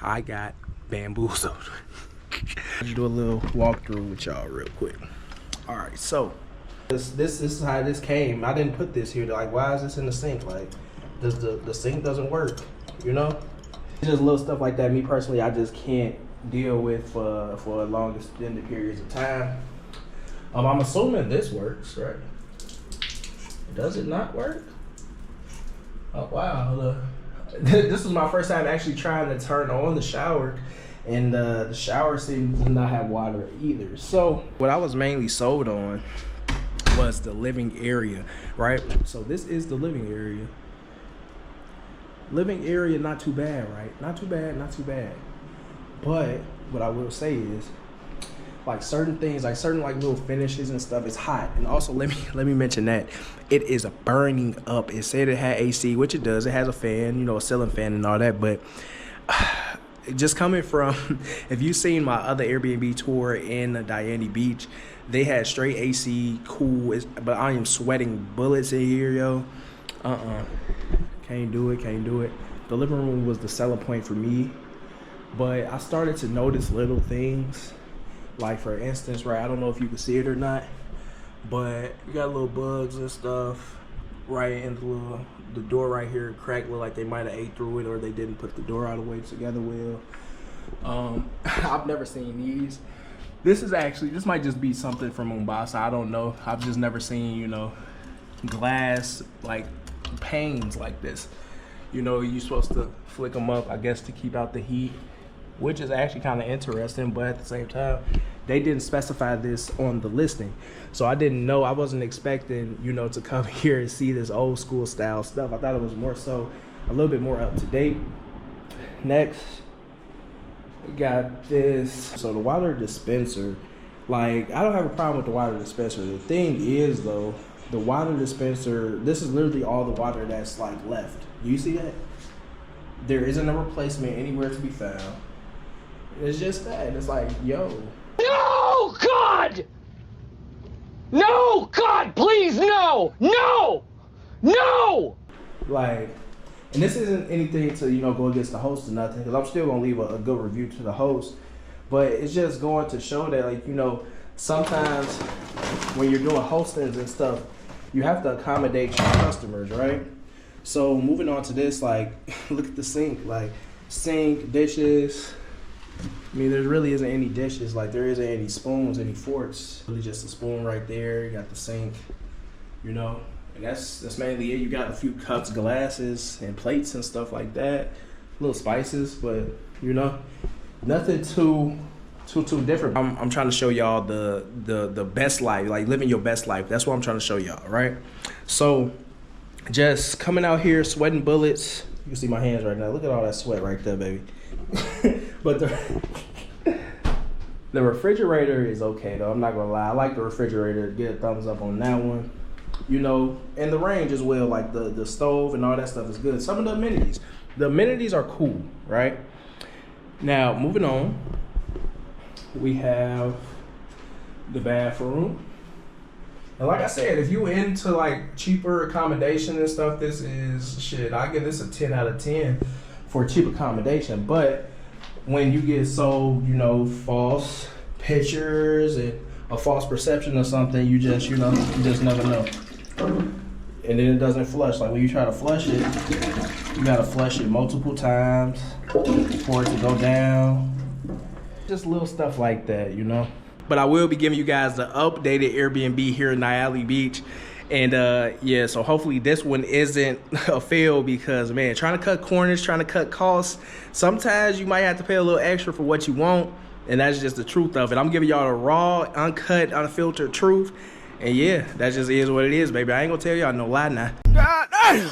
I got bamboozled. Just do a little walkthrough with y'all real quick. All right, so this is how this came. I didn't put this here. Like, why is this in the sink? Like, does the sink doesn't work? You know, it's just little stuff like that. Me personally, I just can't deal with for long extended periods of time. I'm assuming this works, right? Does it not work? Oh wow! This is my first time actually trying to turn on the shower, and the shower seems to not have water either. So what I was mainly sold on was the living area, right? So this is the living area. Living area, not too bad, right? Not too bad, not too bad. But what I will say is, like certain things, like certain like little finishes and stuff, it's hot. And also let me mention that it is burning up. It said it had AC, which it does. It has a fan, you know, a ceiling fan and all that. But just coming from, if you've seen my other Airbnb tour in Diani Beach, they had straight AC, cool. But I am sweating bullets in here, yo. Can't do it, can't do it. The living room was the selling point for me. But I started to notice little things. Like for instance, right, I don't know if you can see it or not, but you got little bugs and stuff right in the door right here, crack, look like they might have ate through it or they didn't put the door all the way together well. I've never seen these. This might just be something from Mombasa, I don't know. I've just never seen, you know, glass like panes like this. You know, you're supposed to flick them up, I guess, to keep out the heat, which is actually kind of interesting, but at the same time, they didn't specify this on the listing. So I didn't know, I wasn't expecting, you know, to come here and see this old school style stuff. I thought it was more so a little bit more up to date. Next, we got this. So the water dispenser, like, I don't have a problem with the water dispenser. The thing is though, the water dispenser, this is literally all the water that's like left. Do you see that? There isn't a replacement anywhere to be found. It's just that. It's like, yo. No, God! No, God, please, no! No! No! Like, and this isn't anything to, you know, go against the host or nothing, because I'm still going to leave a good review to the host. But it's just going to show that, like, you know, sometimes when you're doing hostings and stuff, you have to accommodate your customers, right? So moving on to this, like, look at the sink. Like, sink, dishes. I mean, there really isn't any dishes. Like, there isn't any spoons, any forks. Really just a spoon right there. You got the sink, you know. And that's mainly it. You got a few cups, glasses, and plates and stuff like that. Little spices, but, you know, nothing too different. I'm trying to show y'all the best life, like living your best life. That's what I'm trying to show y'all, right? So just coming out here, sweating bullets. You can see my hands right now. Look at all that sweat right there, baby. But the refrigerator is okay though. I'm not gonna lie. I like the refrigerator. Get a thumbs up on that one. You know, and the range as well. Like the stove and all that stuff is good. Some of the amenities are cool, right? Now moving on, we have the bathroom. And like I said, if you into like cheaper accommodation and stuff, this is shit. I give this a 10 out of 10 for cheap accommodation. But when you get sold, you know, false pictures and a false perception or something, you just, you know, you just never know. And then it doesn't flush. Like when you try to flush it, you gotta flush it multiple times for it to go down. Just little stuff like that, you know. But I will be giving you guys the updated Airbnb here in Diani Beach. And yeah, so hopefully this one isn't a fail because, man, trying to cut corners, trying to cut costs, sometimes you might have to pay a little extra for what you want. And that's just the truth of it. I'm giving y'all the raw, uncut, unfiltered truth. And yeah, that just is what it is, baby. I ain't gonna tell y'all no lie now. God damn!